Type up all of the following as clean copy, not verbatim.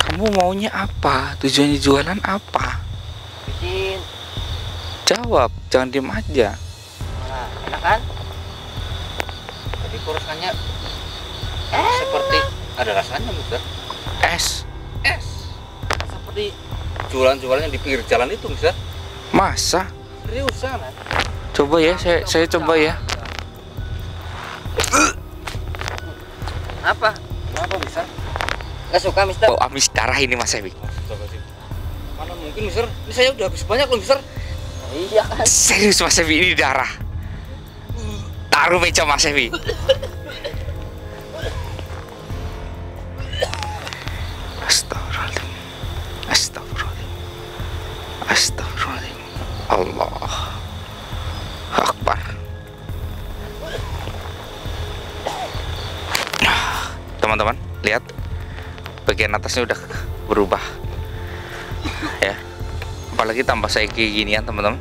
Kamu maunya apa? Tujuannya jualan apa? Bikin. Jawab, jangan diem aja. Nah, enak kan? Jadi kurusannya seperti ada rasanya, Mister. Es. Seperti jualan-jualan yang di pinggir jalan itu, Mister. Masa? Seriusan, kan? Coba ya, saya coba ya. Apa? Kenapa, Mister? Nggak suka, Mister? Oh, amis darah ini Mas Evi. Mana mungkin, Mister? Ini saya udah habis banyak loh, Mister. Iya kan? Serius Mas Evi, ini darah. Taruh meja Mas Evi. Astagfirullahaladzim. Astagfirullahaladzim. Astagfirullahaladzim. Allah Akbar. Teman-teman, lihat bagian atasnya udah berubah ya, apalagi tambah saya kayak ginian teman-teman.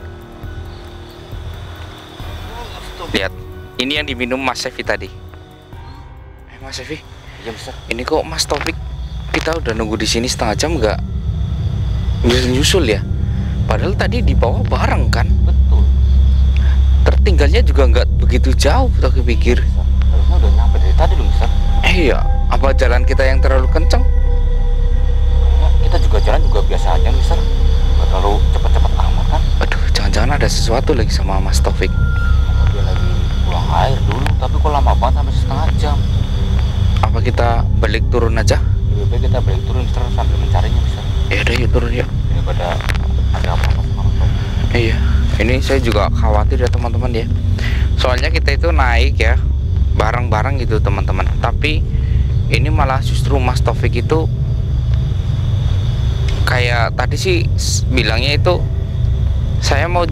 Lihat, ini yang diminum Mas Evi tadi. Mas Evi, Iya, Mister. ini kok Mas Taufik kita udah nunggu di sini setengah jam nggak nyusul ya? Padahal tadi di bawah bareng kan? Betul. Tertinggalnya juga nggak begitu jauh, tak pikir. Harusnya udah nyampe dari tadi loh, Mister. Iya, apa jalan kita yang terlalu kenceng? Ya, kita juga jalan juga biasa aja, Mister. Nggak terlalu cepet-cepet amat kan? Aduh, jangan-jangan ada sesuatu lagi sama Mas Taufik. Apa dia lagi buang air dulu, tapi kok lama banget sampai setengah jam. Apa kita balik turun aja? Lebih baik kita balik turun, Mister, sambil mencarinya, Mister. Ya udah, yuk turun yuk. Daripada ada apa-apa sama Mas Taufik. Iya, ini saya juga khawatir ya teman-teman ya. Soalnya kita itu naik ya bareng-bareng gitu teman-teman. Tapi ini malah justru Mas Taufik itu kayak tadi sih bilangnya itu saya mau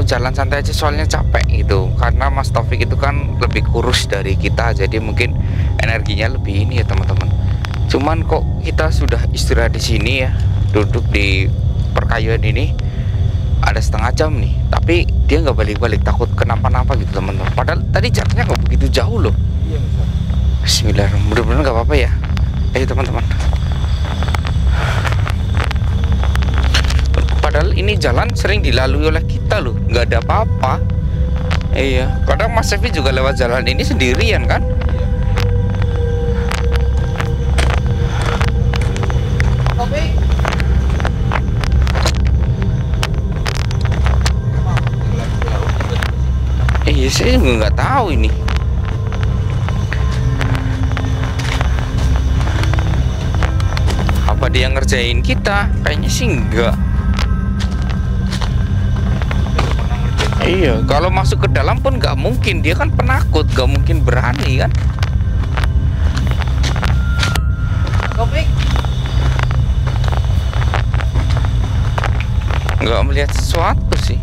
jalan santai aja soalnya capek gitu. Karena Mas Taufik itu kan lebih kurus dari kita, jadi mungkin energinya lebih ini ya teman-teman. Cuman kok kita sudah istirahat di sini ya, duduk di perkayuan ini ada setengah jam nih, tapi dia nggak balik-balik, takut kenapa-napa gitu teman-teman. Padahal tadi jaraknya nggak begitu jauh loh. Iya, Mister. Bismillahirrahmanirrahim, mudah-mudahan nggak apa-apa ya. Ayo teman-teman. Padahal ini jalan sering dilalui oleh kita loh, nggak ada apa-apa. Iya, kadang Mas Evi juga lewat jalan ini sendirian kan? Taufik. Iya, saya juga nggak tahu ini. Apa dia ngerjain kita? Kayaknya sih enggak. Iya, kalau masuk ke dalam pun nggak mungkin, dia kan penakut, nggak mungkin berani kan? Taufik. Nggak melihat sesuatu sih.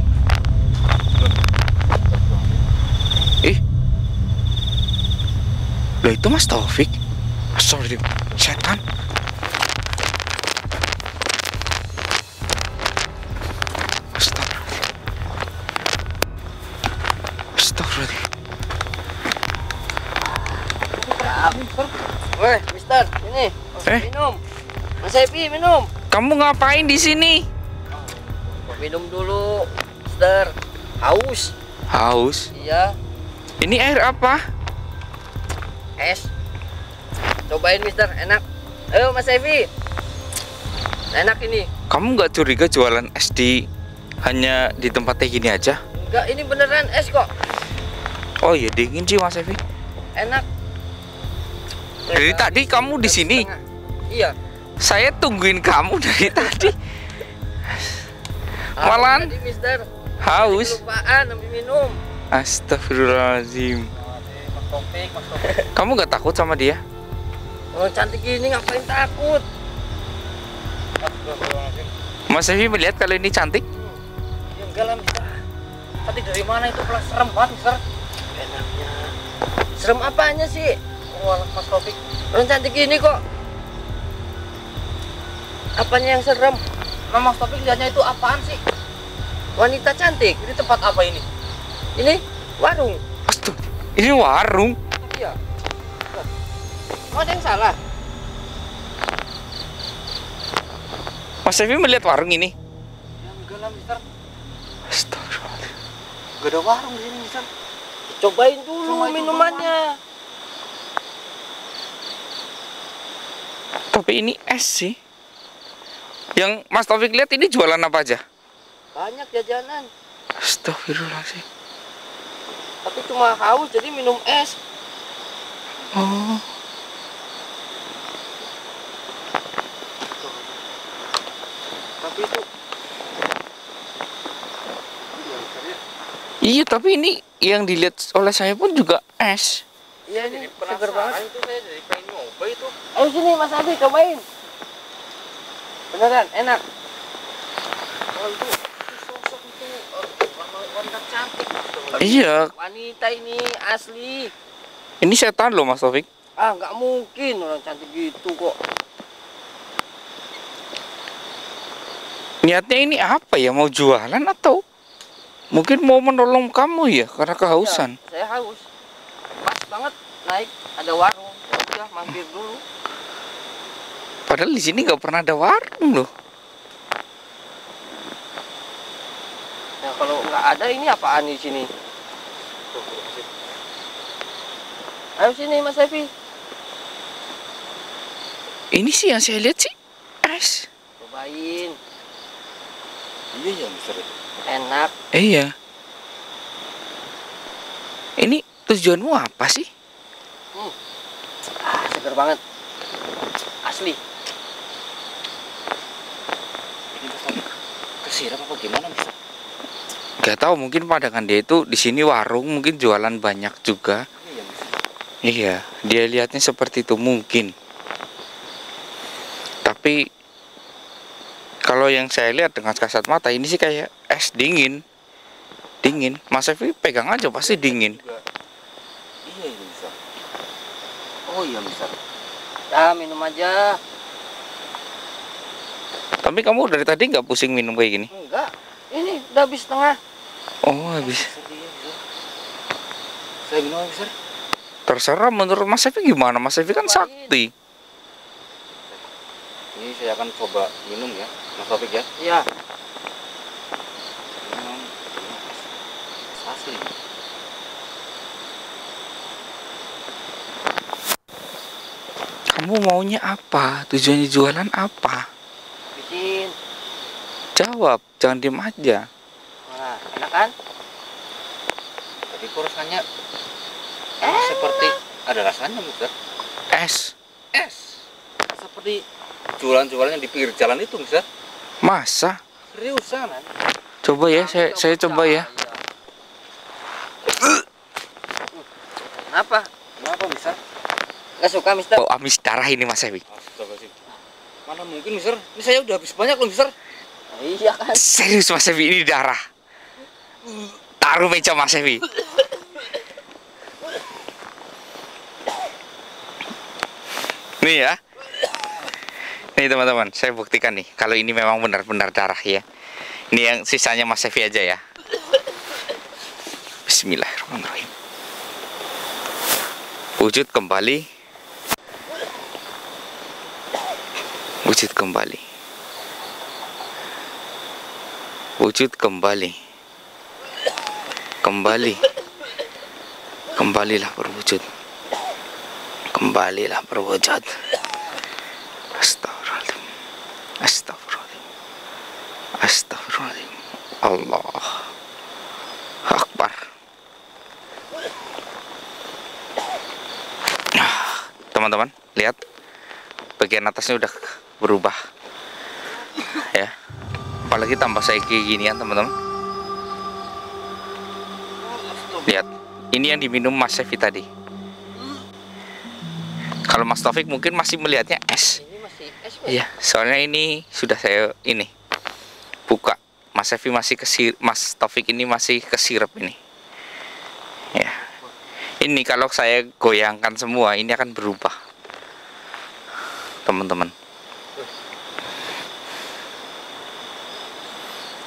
Loh, itu Mas Taufik. Astagfirullah, setan. Astagfirullah. Weh, Mister, ini minum. Mas Evi, minum. Kamu ngapain di sini? Minum dulu, Mister. Haus. Haus. Iya, Ini air apa? es. Cobain, Mister, enak. Ayo, Mas Evi. Enak ini. Kamu nggak curiga jualan es hanya di tempatnya gini aja? Enggak, ini beneran es kok. Oh iya, dingin sih Mas Evi. Enak. Dari tadi kamu di sini? Iya. Saya tungguin kamu dari tadi. Malahan Tadi, Mister. haus. Kelupaan ambil minum. Astagfirullahaladzim. Mas Taufik, Mas Taufik. Kamu nggak takut sama dia? Orang cantik gini ngapain takut? Mas Evi melihat kalau ini cantik? Ya enggak lah, Mister. Tadi dari mana itu pelas serem banget, Mister. Enaknya. Serem apanya sih? Oh, Mas Taufik. Orang cantik gini kok. Apanya yang serem? Nah, Mas Taufik lihatnya itu apaan sih? Wanita cantik. Ini tempat apa ini? Ini warung. Astaga, ini warung. Iya. Oh, ada yang salah. Mas Evi melihat warung ini? Ya enggak lah Mister. Astagfirullahaladzim. Gak ada warung di sini Mister. Cobain dulu minumannya. Tapi ini es sih. Yang Mas Taufik lihat ini jualan apa aja? Banyak jajanan. Astagfirullahaladzim. Tapi cuma haus jadi minum es. Oh. Tapi itu Iya, tapi ini yang dilihat oleh saya pun juga es. iya ini seger banget. Itu saya jadi pengen nyoba itu. Ayo sini Mas Abi cobain. Beneran enak. Oh itu sosok itu wanita cantik. Iya, Wanita ini asli. ini setan loh Mas Taufik. Ah nggak mungkin orang cantik gitu kok. Niatnya ini apa ya? Mau jualan atau mungkin mau menolong kamu ya karena kehausan? Ya, saya haus. Pas banget naik ada warung. Ya udah mampir dulu. Padahal di sini nggak pernah ada warung loh. Ya kalau nggak ada ini apaan di sini? Ayo sini Mas Evi. Ini sih yang saya lihat sih es. Cobain. Iya ya Mister. Enak. Iya. Ini tujuanmu apa sih? Ah, seger banget. Asli. Ini Mister kesiram apa gimana Mister? Gak tahu, mungkin pandangan dia itu di sini warung, mungkin jualan banyak juga. Iya Mister. Iya, dia lihatnya seperti itu mungkin. Tapi kalau yang saya lihat dengan kasat mata ini sih kayak es dingin. Dingin. Mas Evi pegang aja pasti dingin. Juga. Iya ini Mister. Oh iya Mister. Ya minum aja. Tapi kamu dari tadi nggak pusing minum kayak gini? Enggak. Ini udah habis setengah. Oh, habis. Mister, iya, Mister. Saya minum Mister. Terserah menurut Mas Evi gimana? Mas Evi kan Cobain. sakti. Ini saya akan coba minum ya Mas Taufik ya. Iya. Memang asli. Kamu maunya apa? Tujuannya jualan apa? Bikin. Jawab, jangan diem aja. Nah, enak kan? Tapi kok rasanya seperti ada rasanya Mister. Es. Es. Seperti jualan-jualan yang di pinggir jalan itu Mister. Masa? Seriusan. Coba ya, saya coba ya. Kenapa? Kenapa Mister? Nggak suka Mister? Bau amis darah ini Mas Evi. Astagfirullahaladzim. Mana mungkin Mister? Ini saya udah habis banyak loh Mister. Iya kan? Serius Mas Evi, ini darah. Taruh meja Mas Evi. Nih ya. Nih teman-teman, saya buktikan nih kalau ini memang benar-benar darah ya. Ini yang sisanya Mas Evi aja ya. Bismillahirrahmanirrahim. Wujud kembali. Wujud kembali. Wujud kembali. Kembali. Kembalilah berwujud. Kembalilah berwujud. Astagfirullahaladzim. Astagfirullahaladzim. Astagfirullahaladzim. Allah Akbar. Teman-teman, lihat bagian atasnya udah berubah ya. Apalagi tambah saya kayak ginian teman-teman. Lihat, ini yang diminum Mas Evi tadi. Kalau Mas Taufik mungkin masih melihatnya es. Ini masih es kok. Iya, soalnya ini sudah saya ini buka. Mas Evi masih Mas Taufik ini masih kesirep ini. Ya. Ini kalau saya goyangkan semua ini akan berubah. Teman-teman.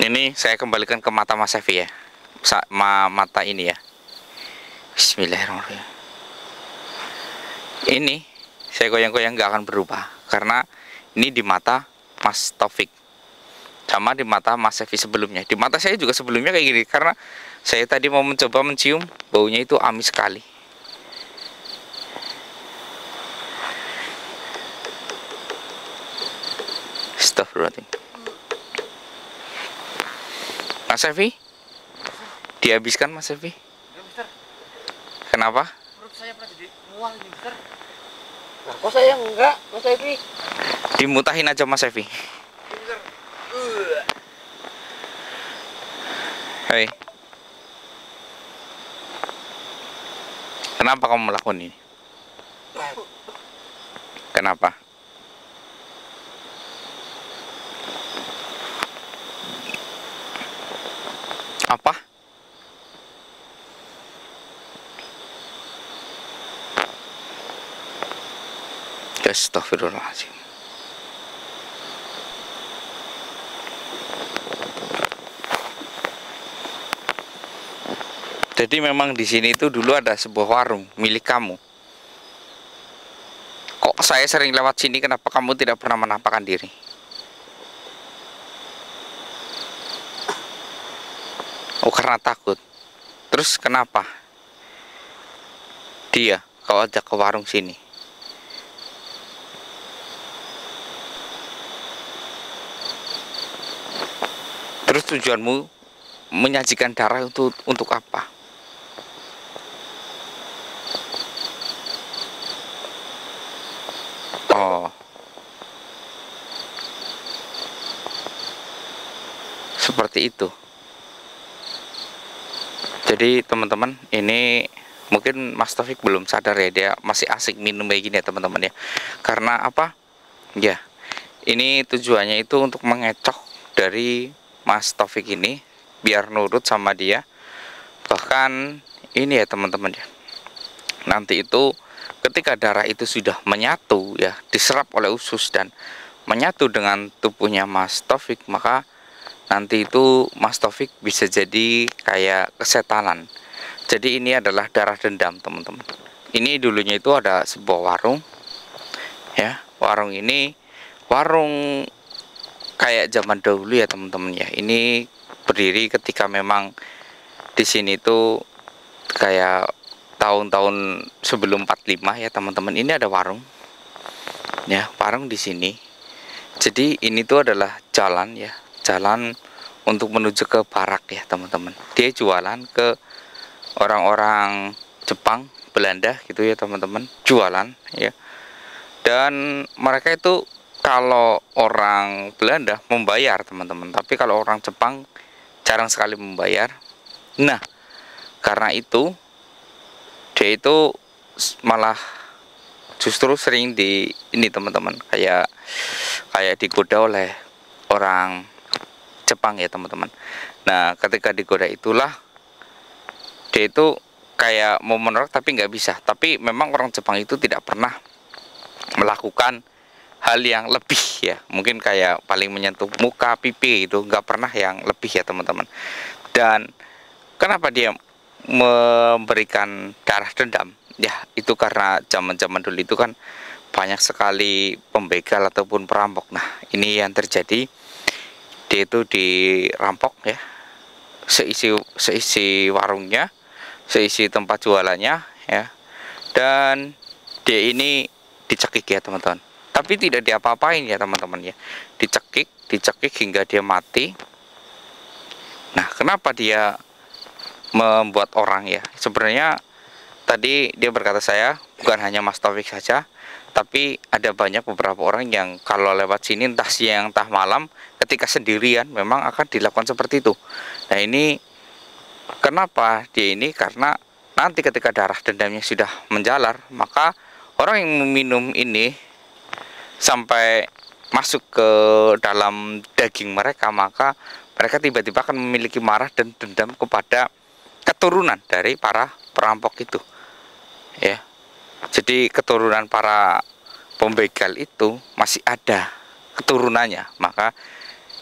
Ini saya kembalikan ke mata Mas Evi ya. Mata ini ya. Bismillahirrahmanirrahim. Ini saya goyang-goyang nggak akan berubah karena ini di mata Mas Taufik. sama di mata Mas Sevi sebelumnya. Di mata saya juga sebelumnya kayak gini, karena saya tadi mau mencoba mencium, baunya itu amis sekali. Astagfirullahaladzim. Mas Sevi, dihabiskan Mas Sevi. Enggak, Mister. Kenapa? Perut saya pernah jadi mual ini, Mister. Nah, kok saya enggak, Mas Evi? Dimutahin aja Mas Sevi. Mister. Hei, kenapa kamu melakukan ini? Kenapa? Apa? Astagfirullahaladzim. Jadi memang di sini itu dulu ada sebuah warung milik kamu. Kok saya sering lewat sini, kenapa kamu tidak pernah menampakkan diri? Oh, karena takut. Terus kenapa dia kau ajak ke warung sini? Terus tujuanmu menyajikan darah untuk apa? Oh, seperti itu. Jadi teman-teman, ini mungkin Mas Taufik belum sadar ya, dia masih asik minum kayak gini ya teman-teman ya. Karena apa? Ya, ini tujuannya itu untuk mengecok dari Mas Taufik ini biar nurut sama dia. Bahkan ini ya teman-teman ya, nanti itu ketika darah itu sudah menyatu ya, diserap oleh usus dan menyatu dengan tubuhnya Mas Taufik, maka nanti itu Mas Taufik bisa jadi kayak kesetanan. Jadi ini adalah darah dendam teman-teman. Ini dulunya itu ada sebuah warung ya. Warung ini warung kayak zaman dahulu ya teman-teman ya. Ini berdiri ketika memang di sini tuh kayak tahun-tahun sebelum 45 ya teman-teman. Ini ada warung ya, warung di sini. Jadi ini tuh adalah jalan ya, jalan untuk menuju ke barak ya teman-teman. Dia jualan ke orang-orang Jepang, Belanda gitu ya teman-teman, jualan ya. Dan mereka itu kalau orang Belanda membayar teman-teman, tapi kalau orang Jepang jarang sekali membayar. Nah, karena itu dia itu malah justru sering di ini teman-teman, kayak digoda oleh orang Jepang ya teman-teman. Nah, ketika digoda itulah dia itu kayak mau menolak tapi nggak bisa. Tapi memang orang Jepang itu tidak pernah melakukan hal yang lebih ya, mungkin kayak paling menyentuh muka, pipi itu, nggak pernah yang lebih ya teman-teman. Dan kenapa dia memberikan darah dendam ya, itu karena zaman-zaman dulu itu kan banyak sekali pembegal ataupun perampok. Nah, ini yang terjadi, dia itu dirampok ya, seisi warungnya, seisi tempat jualannya ya, dan dia ini dicekik ya teman-teman. Tapi tidak diapa-apain ya teman-teman ya, dicekik hingga dia mati. Nah, kenapa dia membuat orang ya? Sebenarnya tadi dia berkata saya, bukan hanya Mas Taufik saja, tapi ada banyak beberapa orang yang kalau lewat sini entah siang entah malam ketika sendirian memang akan dilakukan seperti itu. Nah, ini kenapa dia ini? Karena nanti ketika darah dendamnya sudah menjalar, maka orang yang meminum ini sampai masuk ke dalam daging mereka, maka mereka tiba-tiba akan memiliki marah dan dendam kepada keturunan dari para perampok itu ya. Jadi keturunan para pembegal itu masih ada keturunannya, maka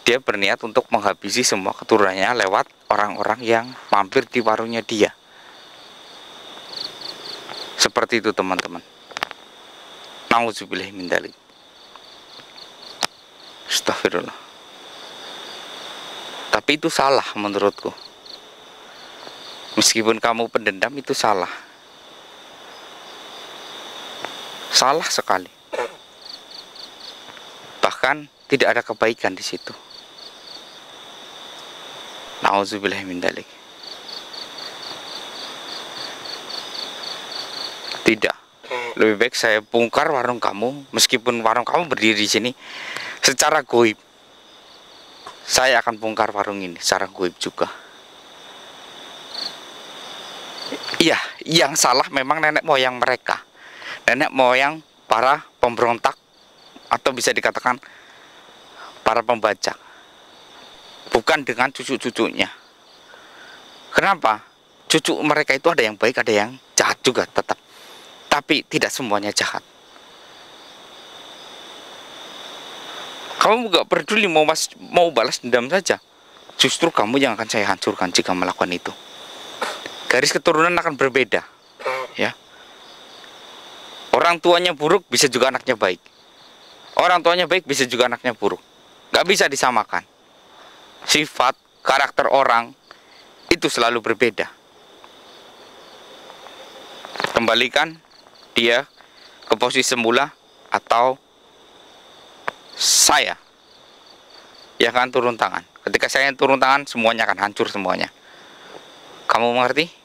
dia berniat untuk menghabisi semua keturunannya lewat orang-orang yang mampir di warungnya dia. Seperti itu teman-teman. Nauzubillah min dzalik. Astagfirullah. Tapi itu salah menurutku. Meskipun kamu pendendam, itu salah. Salah sekali. Bahkan tidak ada kebaikan di situ. Nauzubillah min dzalik. Tidak. Lebih baik saya bongkar warung kamu, meskipun warung kamu berdiri di sini secara goib. Saya akan bongkar warung ini secara goib juga. Iya, yang salah memang nenek moyang mereka. Nenek moyang para pemberontak, atau bisa dikatakan para pembajak. Bukan dengan cucu-cucunya. Kenapa? Cucu mereka itu ada yang baik, ada yang jahat juga tetap. Tapi tidak semuanya jahat. Kamu gak peduli mau balas dendam saja. Justru kamu yang akan saya hancurkan jika melakukan itu. Garis keturunan akan berbeda, ya. Orang tuanya buruk, bisa juga anaknya baik. Orang tuanya baik, bisa juga anaknya buruk. Gak bisa disamakan. Sifat, karakter orang itu selalu berbeda. Kembalikan dia ke posisi semula, atau saya yang akan turun tangan. Ketika saya turun tangan, semuanya akan hancur semuanya. Kamu mengerti?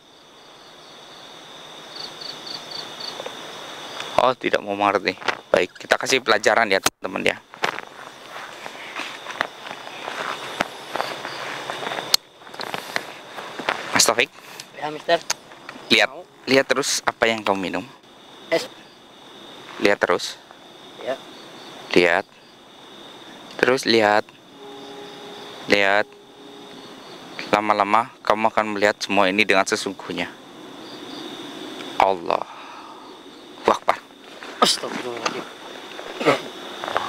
Oh, tidak mau mengerti. Baik, kita kasih pelajaran ya teman-teman ya. Mas Taufik, Ya, Mister. lihat terus apa yang kamu minum. Es. Lihat terus. Ya. Lihat. Terus lihat. Lihat. Lama-lama kamu akan melihat semua ini dengan sesungguhnya. Allah Akbar. Astagfirullahaladzim.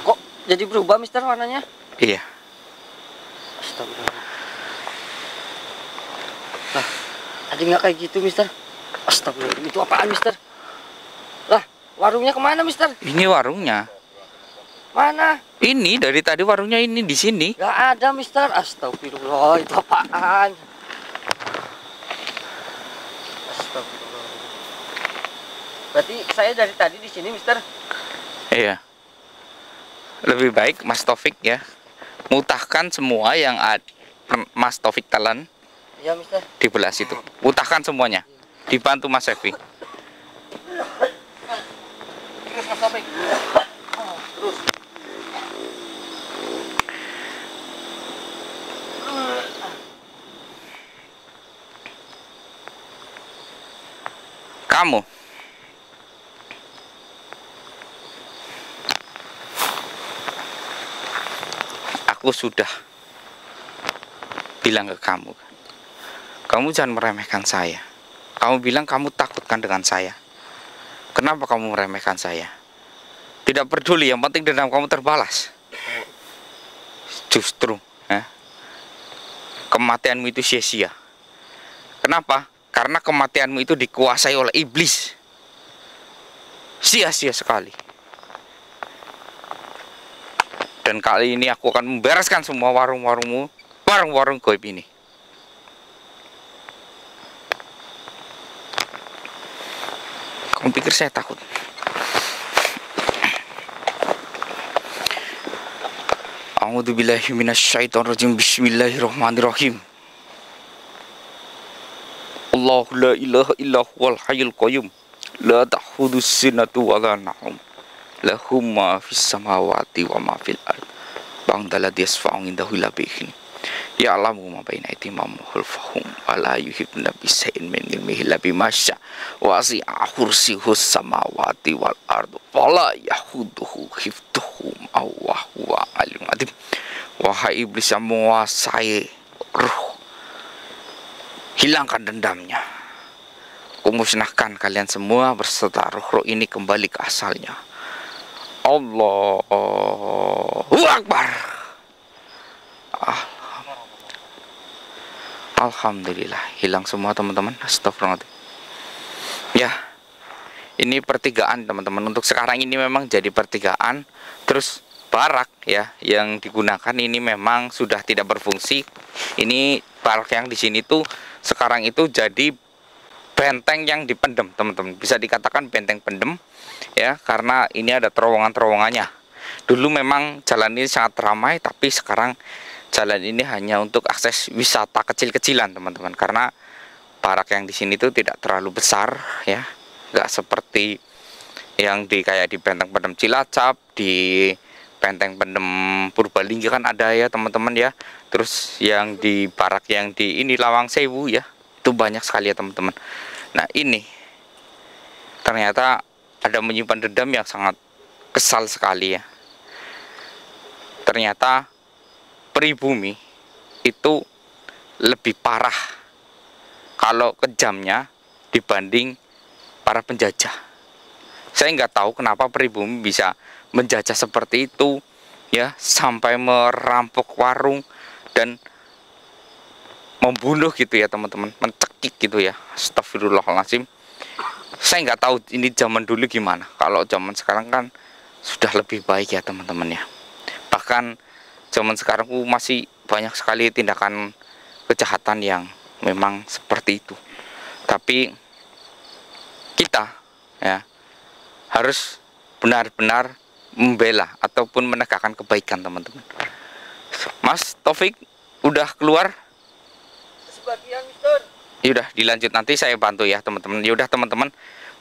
Kok jadi berubah, Mister, warnanya? Iya. Astagfirullah. Lah, tadi nggak kayak gitu, Mister. Astagfirullahaladzim, itu apaan, Mister? Lah, warungnya kemana, Mister? Ini warungnya. Mana? Ini dari tadi warungnya ini di sini. Nggak ada, Mister. Astagfirullah, itu apaan? Astagfirullah. Berarti saya dari tadi di sini, Mister. Iya. Lebih baik Mas Taufik ya mutahkan semua yang Mas Taufik telan Iya, Mister. di belah situ. Mutahkan semuanya. Dibantu Mas Evi. Terus, Mas Taufik. Terus. Kamu aku sudah bilang ke kamu, kamu jangan meremehkan saya. Kamu bilang kamu takutkan dengan saya. Kenapa kamu meremehkan saya? Tidak peduli, yang penting dendam kamu terbalas. Justru kematianmu itu sia-sia. Kenapa? Karena kematianmu itu dikuasai oleh iblis. Sia-sia sekali. Dan kali ini aku akan membereskan semua warung-warungmu, warung-warung goib ini. Kamu pikir saya takut? A'udzubillahi minasyaitonirrajim. Bismillahirrahmanirrahim. Allahu la ilaha illa huwal hayyul qayyum. La ta'khudhuhu sinatun wa la nawm. Lahu ma fis samawati wa ma fil ard. Bang dalladzi yasfa'u indahu illa bi'izni. Ya'lamu ma baina aydihim wa ma khalfahum wa la yuhituna bi shay'in min ilmihi illa bima syaa. Wasi'a kursiyyuhus samawati wal ard. Wa la yahuduhu hifdhuhum wa huwa alimul hakim. Wahai iblis yang menguasai ruh, hilangkan dendamnya. Kumusnahkan kalian semua berserta ruh ini kembali ke asalnya. Allahu Akbar. Alhamdulillah, hilang semua teman-teman. Astagfirullah. Ya, ini pertigaan teman-teman. Untuk sekarang ini memang jadi pertigaan. Terus barak ya yang digunakan ini memang sudah tidak berfungsi. Ini barak yang di sini tuh sekarang itu jadi benteng yang dipendem, teman-teman. Bisa dikatakan benteng pendem ya, karena ini ada terowongan-terowongannya. Dulu memang jalan ini sangat ramai, tapi sekarang jalan ini hanya untuk akses wisata kecil-kecilan, teman-teman. Karena barak yang di sini tuh tidak terlalu besar ya, nggak seperti yang kayak di benteng pendem Cilacap, di benteng pendem Purbalingga kan ada ya teman-teman ya. Terus yang di barak yang di ini Lawang Sewu ya, itu banyak sekali ya teman-teman. Nah ini ternyata ada menyimpan dendam yang sangat kesal sekali ya. Ternyata pribumi itu lebih parah kalau kejamnya dibanding para penjajah. Saya nggak tahu kenapa pribumi bisa menjajah seperti itu ya, sampai merampok warung dan membunuh gitu ya teman-teman, mencekik gitu ya. Astagfirullahaladzim. Saya nggak tahu ini zaman dulu gimana. Kalau zaman sekarang kan sudah lebih baik ya teman-teman ya. Bahkan zaman sekarang masih banyak sekali tindakan kejahatan yang memang seperti itu. Tapi kita ya harus benar-benar membela ataupun menegakkan kebaikan, teman-teman. Mas Taufik udah keluar? Sebagian, Mister. Yaudah dilanjut, nanti saya bantu ya teman-teman. Yaudah teman-teman,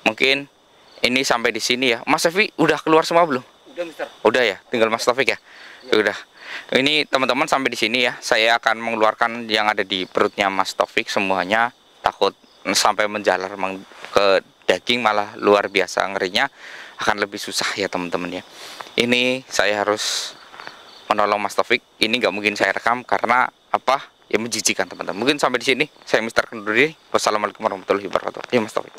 mungkin ini sampai di sini ya. Mas Taufik udah keluar semua belum? Udah, Mister. Udah ya, tinggal Mas Taufik ya. Udah. Ini teman-teman sampai di sini ya. Saya akan mengeluarkan yang ada di perutnya Mas Taufik semuanya. Takut sampai menjalar ke daging, malah luar biasa ngerinya, akan lebih susah ya teman-teman ya. Ini saya harus menolong Mas Taufik. Ini nggak mungkin saya rekam karena apa? Ya menjijikan teman-teman. Mungkin sampai di sini saya Mister Kenduri. Wassalamualaikum warahmatullahi wabarakatuh. Ya Mas Taufik.